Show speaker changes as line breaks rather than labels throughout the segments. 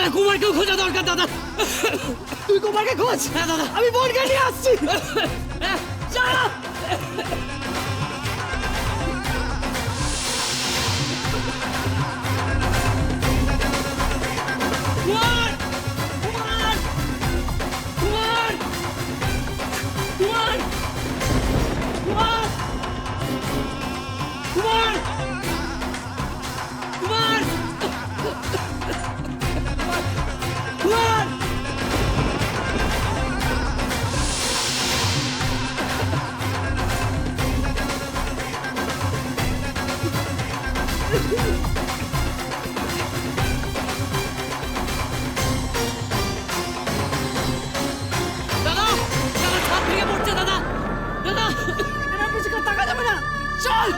দাদা কুমারকেও খোঁজা দরকার দাদা।
তুই কুমারকে খোঁজ।
হ্যাঁ দাদা।
আমি বোনকে নিয়ে আসছি।
চলো। কুমার! কুমার! কুমার! কুমার! কুমার! কুমার! কুমার! কুমার! দাদা! দাদা ছাদ ভেঙে পড়ছে দাদা! দাদা!
এরা বেশিক্ষণ থাকা যাবে না।
চল!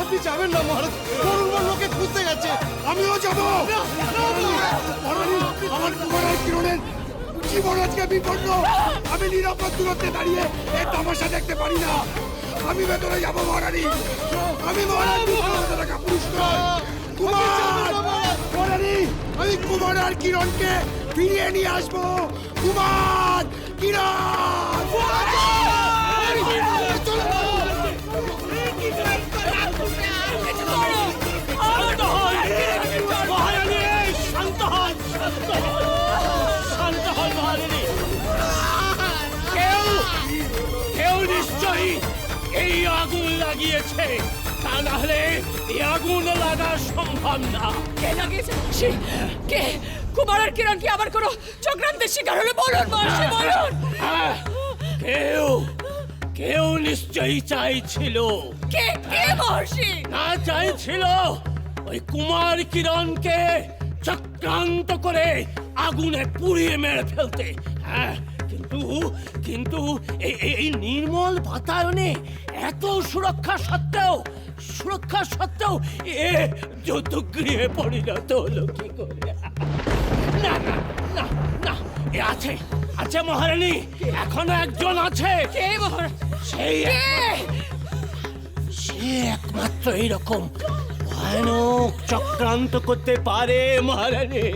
আপনি যাবেন না মহারাজ, বরুণ লোকে খুঁজতে গেছে, আমিও যাবো। আমার কুমারের কিরণের জীবন আজকে বিপন্ন। আমি নিরাপদ দূরত্বে দাঁড়িয়ে এই তামাশা দেখতে পারি না। আমি ভেতরে যাবো মহারানী। আমি মহারানী কুমার মহারানী, আমি কুমার আর কিরণকে ফিরিয়ে নিয়ে আসবো। কুমার কিরণ
কেউ নিশ্চয়ই এই আগুন লাগিয়েছে, তা না হলে এই আগুন লাগা সম্ভব না।
কে লাগিয়েছে? সে কে? কুমার আর কিরণ কি আবার কোনো চক্রান্তের শিকার হলো? বলুন মহর্ষি, বলুন।
কেউ কেউ নিশ্চয়ই চাইছিল।
কে কে মহর্ষি?
না চাইছিল ওই কুমার কিরণকে চক্রান্ত করে আগুনে পুড়িয়ে মেরে ফেলতে। হ্যাঁ, কিন্তু কিন্তু এই নির্মল বাতায়নে এত সুরক্ষা সত্ত্বেও এ যৌতুগৃহে পরিণত হলো কি করে? না না না না, এ আছে আছে মহারানী, এখনো একজন আছে।
কে মহারাজ?
সে একমাত্র এইরকম ভয়ানক চক্রান্ত করতে পারে মহারানী।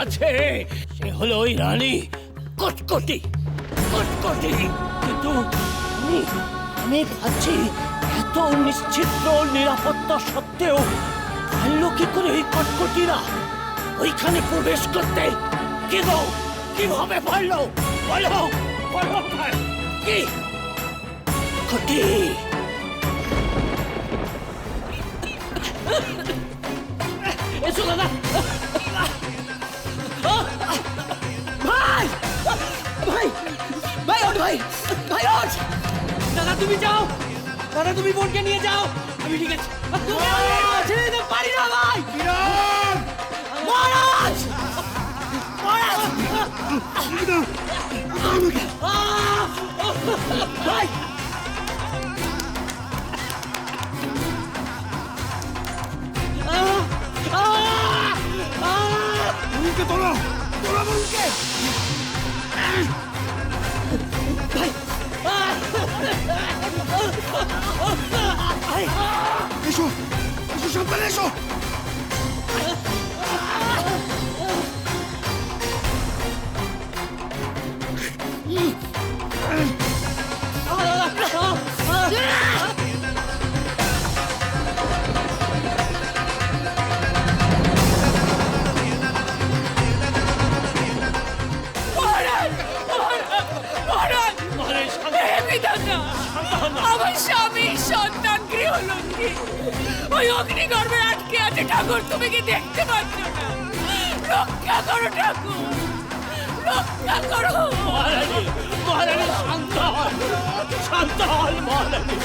আছে, সে হলো ওই রানী কটকটি। কিন্তু আমি ভাবছি এত নিশ্চিত নিরাপত্তা সত্ত্বেও পারল কি করে ওই কটকটিরা ওইখানে প্রবেশ করতে? কিভাবে পারলো? বলো বলো কি কটি? এসো দাদা।
ভাই ভাই ভাই ওঠ, ভাই ভাই ওঠ।
দাদা তুমি যাও, দাদা তুমি বোনকে নিয়ে যাও, আমি ঠিক আছে।
ছেড়ে দিতে পারি না ভাই।
কিরণ
মহারাজ মহারাজ ভাই
বরুণকে তোলো, তোলো বরুণকে। এসো এসো সাবধানে এসো।
আমার স্বামী সন্তান গৃহলক্ষ্মী ওই অগ্নিগর্ভে আটকে আছে। ঠাকুর তুমি কি দেখতে পাচ্ছ না? রক্ষা করো ঠাকুর, রক্ষা করো।
মহারানী মহারানী শান্ত হন মহারানী।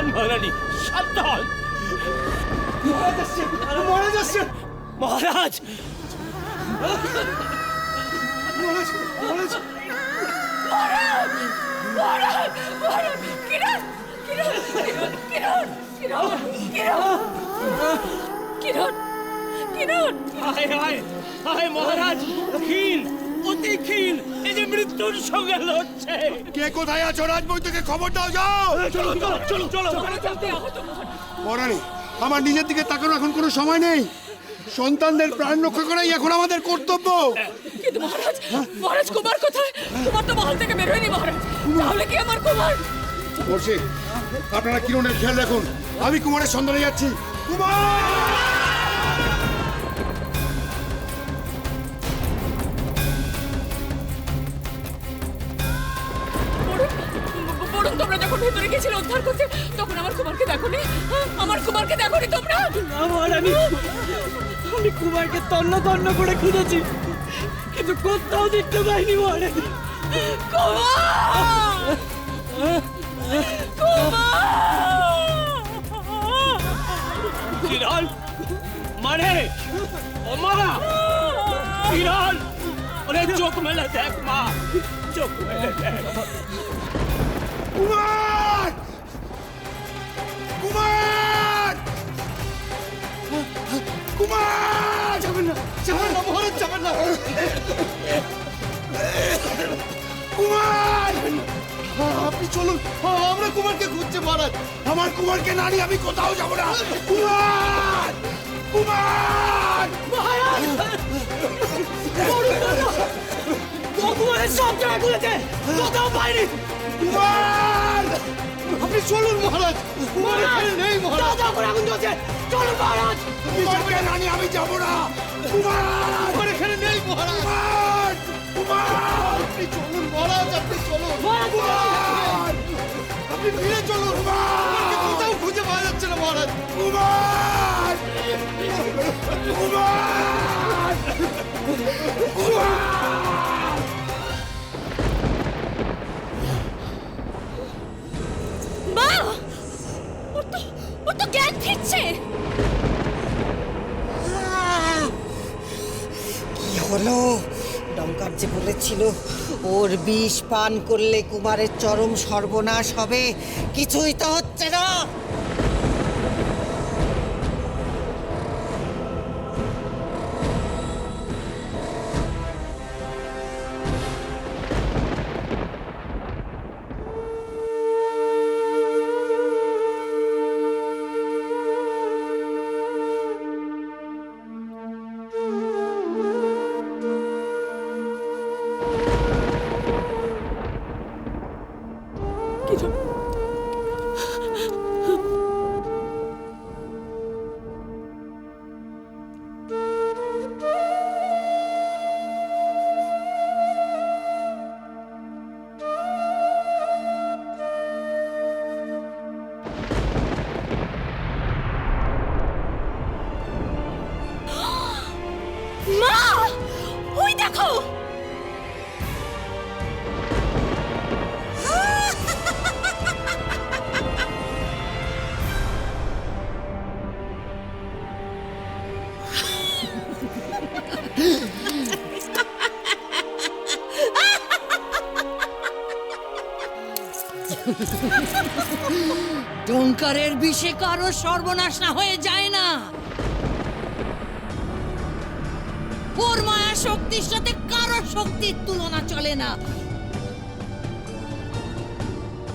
হন মহারানী, শান্ত হন।
মহারাজ আসছে।
মহারাজ,
মহারাজ মহারাজ
হায় হায় হায় মহারাজ, ক্ষীণ, অতি ক্ষীণ, এই যে মৃত্যুর সঙ্গে লড়ছে।
কে কোথায় আছো? রাজবৈদ্যকে খবর দাও, যাও।
চলো চলো চলো চলো।
মহারানী, আমার নিজের দিকে তাকানোর এখন কোনো সময় নেই। সন্তানদের প্রাণ রক্ষা করাই এখন আমাদের কর্তব্য।
কিন্তু মহারাজ, মহারাজ কুমার কোথায়? কুমার তো মহল থেকে বের হয়নি মহারাজ। তাহলে কি আমার কুমার?
বলছি, আপনারা কিরণের খেয়াল রাখুন, আমি কুমারের সন্ধানে যাচ্ছি। কুমার!
বরুণ, তোমরা যখন ভেতরে গেছিলে উদ্ধার করতে, তখন আমার কুমারকে দেখোনি? আমার কুমারকে দেখোনি তোমরা?
না মহারানী, আমি কুমারকে তন্ন তন্ন করে খুঁজেছি, কিন্তু কোথাও দেখতে পাইনি মহারানী।
কুমার! কুমার!
কিরণ, মানে ও মারা, কিরণ, ওরে চোখ মেলে দেখ মা, চোখ মেলে দেখ।
কুমার! কুমার! কুমার! যাবেন না, যাবেন না মহারাজ, যাবেন না। কুমার! আপনি চলুন, আমরা কুমারকে খুঁজছে মহারাজ। আমার কুমারকে না নিয়ে আমি কোথাও যাব না। কুমার! কুমার!
কুমারের সব জায়গা খুলেছে, কোথাও পাইনি।
কুমার! আপনি চলুন মহারাজ, কুমার এখানে নেই মহারাজ।
দাদা করে আগুন জ্বলছে, চলুন মহারাজ।
কুমারকে না নিয়ে আমি যাব না। কুমার এখানে নেই মহারাজ। কুমার! আপনি চলুন মহারাজ, আপনি চলুন। কুমার! আপনি ফিরে চলুন। কুমারকে কোথাও খুঁজে পাওয়া যাচ্ছে না মহারাজ। কুমার! কুমার! কুমার!
মা! ওর তো জ্ঞান ফিরছে।
কি হলো? ডঙ্কার যে বলেছিল ওর বিষ পান করলে কুমারের চরম সর্বনাশ হবে, কিছুই তো হচ্ছে না।
মা! ওই দেখো!
ডঙ্কারের বিষে কারো সর্বনাশ না হয়ে যায় না। ওর মায়া শক্তির সাথে কারো শক্তির তুলনা চলে না।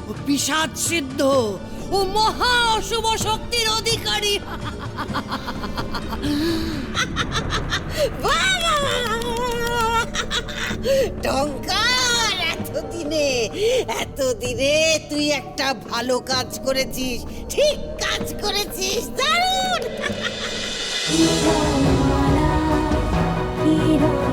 ও পিশাচ সিদ্ধ, ও মহা অশুভ শক্তির অধিকারী। ডঙ্কার, এতদিনে তুই একটা ভালো কাজ করেছিস, ঠিক কাজ করেছিস, দারুণ।
Hero